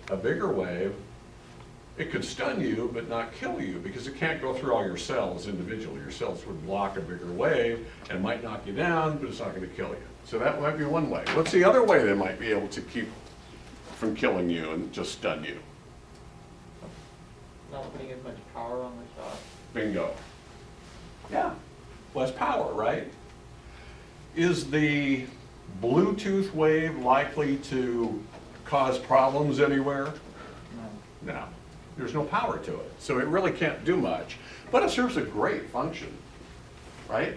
A bigger wave, it could stun you but not kill you because it can't go through all your cells individually. Your cells would block a bigger wave and might knock you down, but it's not going to kill you. So that might be one way. What's the other way they might be able to keep from killing you and just stun you? Not putting as much power on the shot. Bingo. Yeah, less power, right? Is the Bluetooth wave likely to cause problems anywhere? No. No, there's no power to it. So it really can't do much, but it serves a great function, right?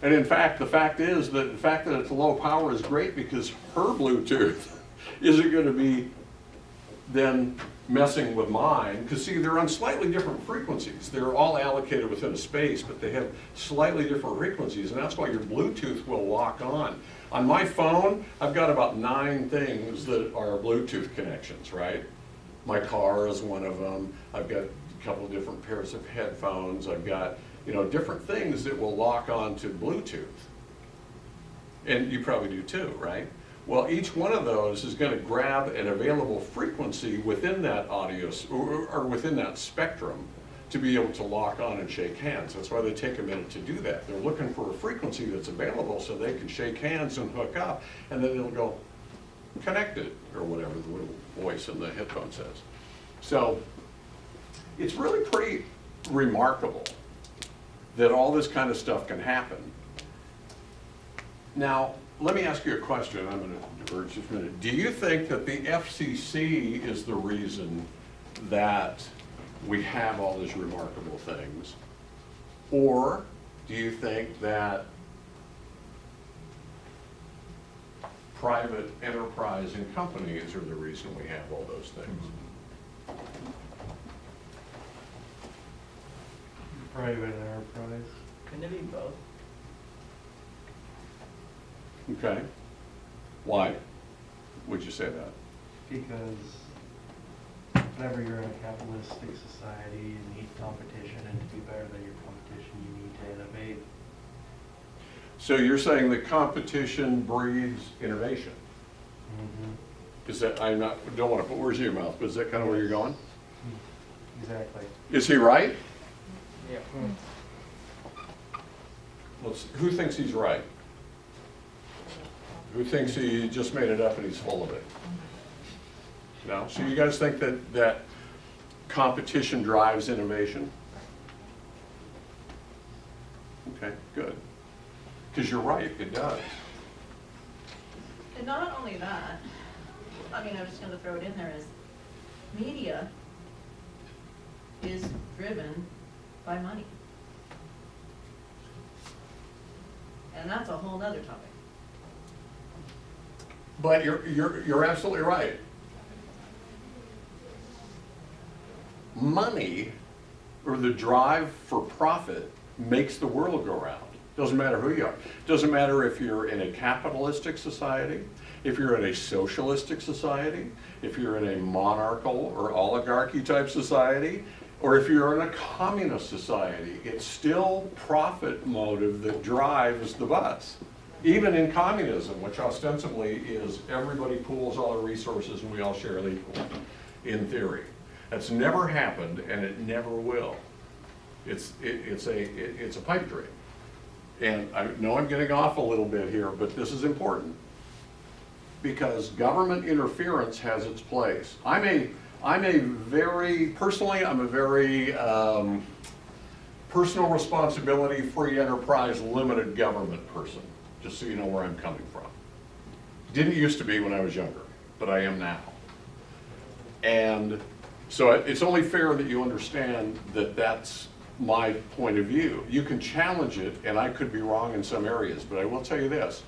And in fact, the fact is that the fact that it's low power is great because her Bluetooth isn't going to be then messing with mine, because see, they're on slightly different frequencies. They're all allocated within a space, but they have slightly different frequencies, and that's why your Bluetooth will lock on. On my phone, I've got about 9 things that are Bluetooth connections, right? My car is one of them. I've got a couple of different pairs of headphones. I've got, different things that will lock on to Bluetooth. And you probably do too, right? Well, each one of those is going to grab an available frequency within that audio, or within that spectrum, to be able to lock on and shake hands. That's why they take a minute to do that. They're looking for a frequency that's available so they can shake hands and hook up, and then it'll go connected, or whatever the little voice in the headphone says. So it's really pretty remarkable that all this kind of stuff can happen. Now, let me ask you a question. I'm going to diverge just a minute. Do you think that the FCC is the reason that we have all these remarkable things? Or do you think that private enterprise and companies are the reason we have all those things? Private enterprise. Couldn't it be both? Okay. Why would you say that? Because whenever you're in a capitalistic society, you need competition, and to be better than your competition, you need to innovate. So you're saying that competition breeds innovation? Is that, don't want to put words in your mouth, but is that kind of where you're going? Exactly. Is he right? Yeah. Who thinks he's right? Who thinks he just made it up and he's full of it? No? So you guys think that competition drives innovation? Okay, good. Because you're right, it does. And not only that, I'm just gonna throw it in there, is media is driven by money. And that's a whole nother topic. But you're absolutely right. Money, or the drive for profit, makes the world go round. Doesn't matter who you are. Doesn't matter if you're in a capitalistic society, if you're in a socialistic society, if you're in a monarchical or oligarchy type society, or if you're in a communist society. It's still profit motive that drives the bus. Even in communism, which ostensibly is everybody pools all the resources and we all share it equally, in theory. That's never happened and it never will. It's a pipe dream. And I know I'm getting off a little bit here, but this is important. Because government interference has its place. I'm a very personal responsibility, free enterprise, limited government person, just so you know where I'm coming from. Didn't used to be when I was younger, but I am now. And so it's only fair that you understand that that's my point of view. You can challenge it, and I could be wrong in some areas, but I will tell you this.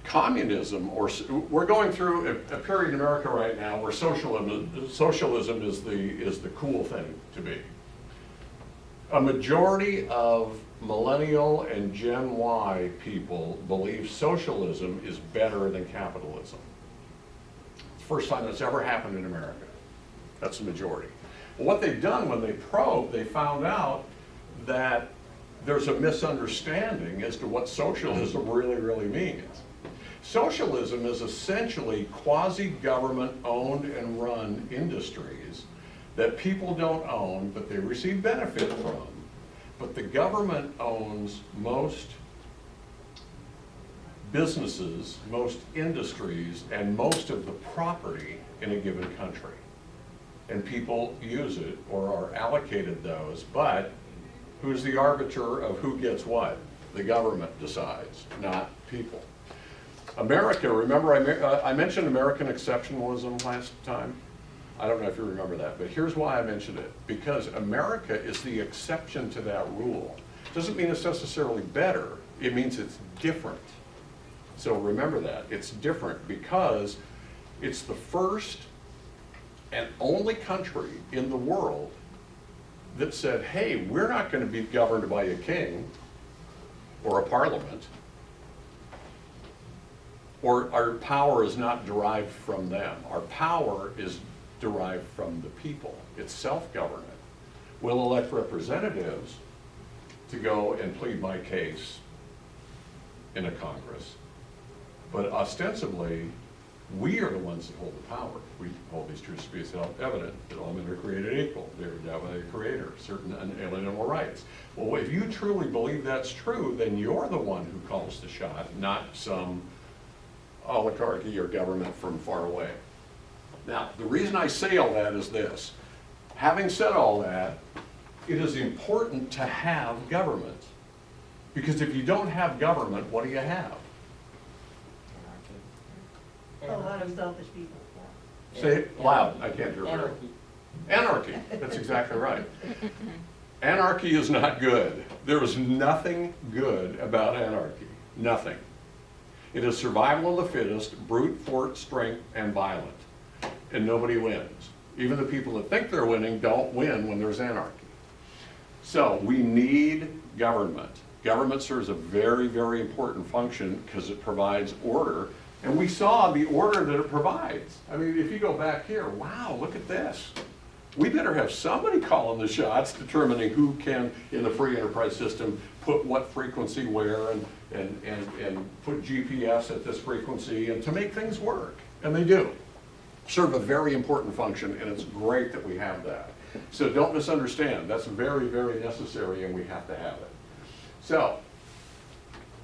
Communism, or we're going through a period in America right now where socialism is the cool thing to be. A majority of millennial and Gen Y people believe socialism is better than capitalism. It's the first time that's ever happened in America. That's the majority. Well, what they've done when they probed, they found out that there's a misunderstanding as to what socialism really, really means. Socialism is essentially quasi-government owned and run industries that people don't own, but they receive benefit from. But the government owns most businesses, most industries, and most of the property in a given country. And people use it or are allocated those, but who's the arbiter of who gets what? The government decides, not people. America, remember I mentioned American exceptionalism last time? I don't know if you remember that, but here's why I mentioned it. Because America is the exception to that rule. Doesn't mean it's necessarily better, it means it's different. So remember that, it's different because it's the first and only country in the world that said, hey, we're not going to be governed by a king or a parliament, or our power is not derived from them. Our power is derived from the people. It's self-government. We'll elect representatives to go and plead my case in a Congress, but ostensibly, we are the ones that hold the power. We hold these truths to be self-evident, that all men are created equal, they're endowed by the Creator, certain unalienable rights. Well, if you truly believe that's true, then you're the one who calls the shot, not some oligarchy or government from far away. Now, the reason I say all that is this. Having said all that, it is important to have government. Because if you don't have government, what do you have? A lot of selfish people. Say it loud, I can't hear very well. Anarchy. Anarchy, that's exactly right. Anarchy is not good. There is nothing good about anarchy, nothing. It is survival of the fittest, brute force strength, and violent. And nobody wins. Even the people that think they're winning don't win when there's anarchy. So we need government. Government serves a very, very important function because it provides order. And we saw the order that it provides. I mean, if you go back here, wow, look at this. We better have somebody calling the shots, determining who can, in the free enterprise system, put what frequency where and put GPS at this frequency and to make things work. And they do. Serve a very important function, and it's great that we have that. So don't misunderstand. That's very, very necessary, and we have to have it. So,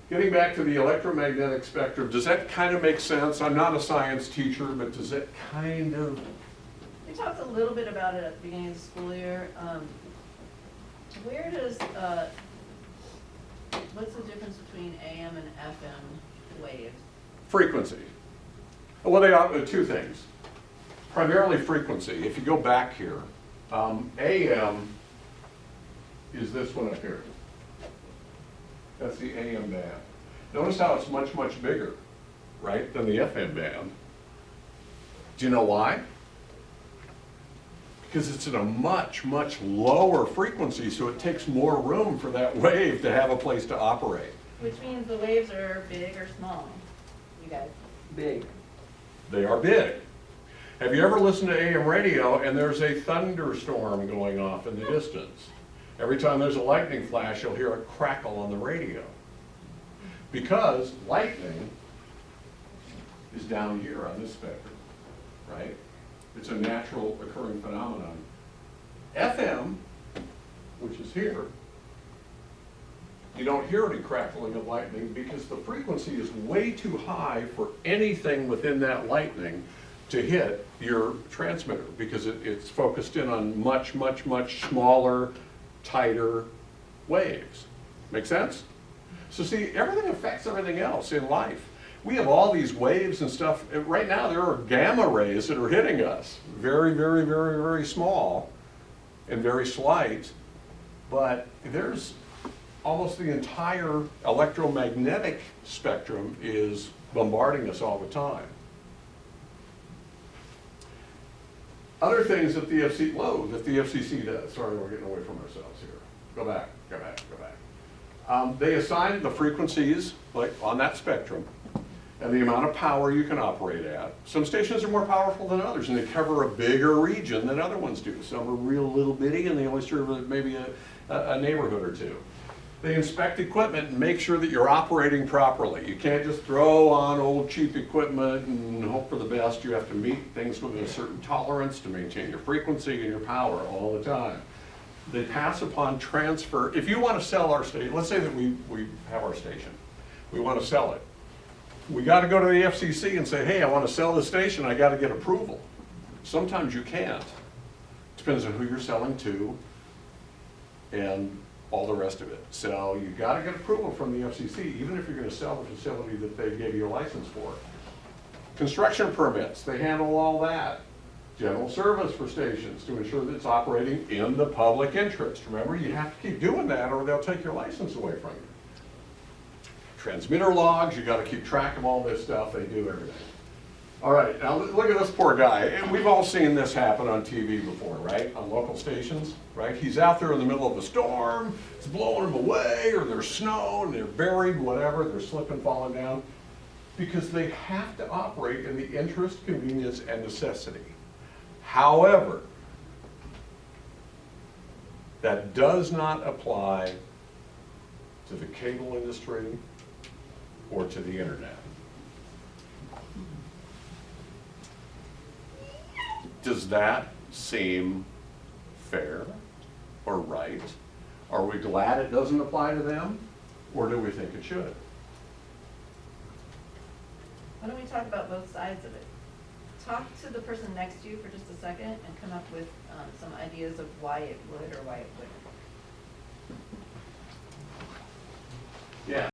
getting back to the electromagnetic spectrum, does that kind of make sense? I'm not a science teacher, but does that kind of? We talked a little bit about it at the beginning of the school year. Where does, what's the difference between AM and FM waves? Frequency. Well, they are two things. Primarily frequency. If you go back here, AM is this one up here. That's the AM band. Notice how it's much, much bigger, right, than the FM band. Do you know why? Because it's at a much, much lower frequency, so it takes more room for that wave to have a place to operate. Which means the waves are big or small, you guys? Big. They are big. Have you ever listened to AM radio and there's a thunderstorm going off in the distance? Every time there's a lightning flash, you'll hear a crackle on the radio. Because lightning is down here on this spectrum, right? It's a natural occurring phenomenon. FM, which is here, you don't hear any crackling of lightning because the frequency is way too high for anything within that lightning to hit your transmitter because it's focused in on much, much, much smaller, tighter waves. Make sense? So see, everything affects everything else in life. We have all these waves and stuff. Right now there are gamma rays that are hitting us. Very, very, very, very small and very slight. But there's almost the entire electromagnetic spectrum is bombarding us all the time. Other things that the FCC does, sorry, we're getting away from ourselves here. Go back. They assign the frequencies, like on that spectrum, and the amount of power you can operate at. Some stations are more powerful than others, and they cover a bigger region than other ones do. Some are real little bitty, and they only serve maybe a neighborhood or two. They inspect equipment and make sure that you're operating properly. You can't just throw on old cheap equipment and hope for the best. You have to meet things within a certain tolerance to maintain your frequency and your power all the time. They pass upon transfer. If you want to sell our station, let's say that we have our station. We want to sell it. We got to go to the FCC and say, hey, I want to sell this station. I got to get approval. Sometimes you can't. Depends on who you're selling to and all the rest of it. So you gotta get approval from the FCC, even if you're gonna sell the facility that they gave you a license for. Construction permits, they handle all that. General service for stations to ensure that it's operating in the public interest. Remember, you have to keep doing that or they'll take your license away from you. Transmitter logs, you gotta keep track of all this stuff, they do everything. All right, now look at this poor guy. And we've all seen this happen on TV before, right? On local stations, right? He's out there in the middle of a storm, it's blowing him away, or there's snow, and they're buried, whatever, they're slipping, falling down. Because they have to operate in the interest, convenience, and necessity. However, that does not apply to the cable industry or to the internet. Does that seem fair or right? Are we glad it doesn't apply to them, or do we think it should? Why don't we talk about both sides of it? Talk to the person next to you for just a second and come up with some ideas of why it would or why it wouldn't. Yeah.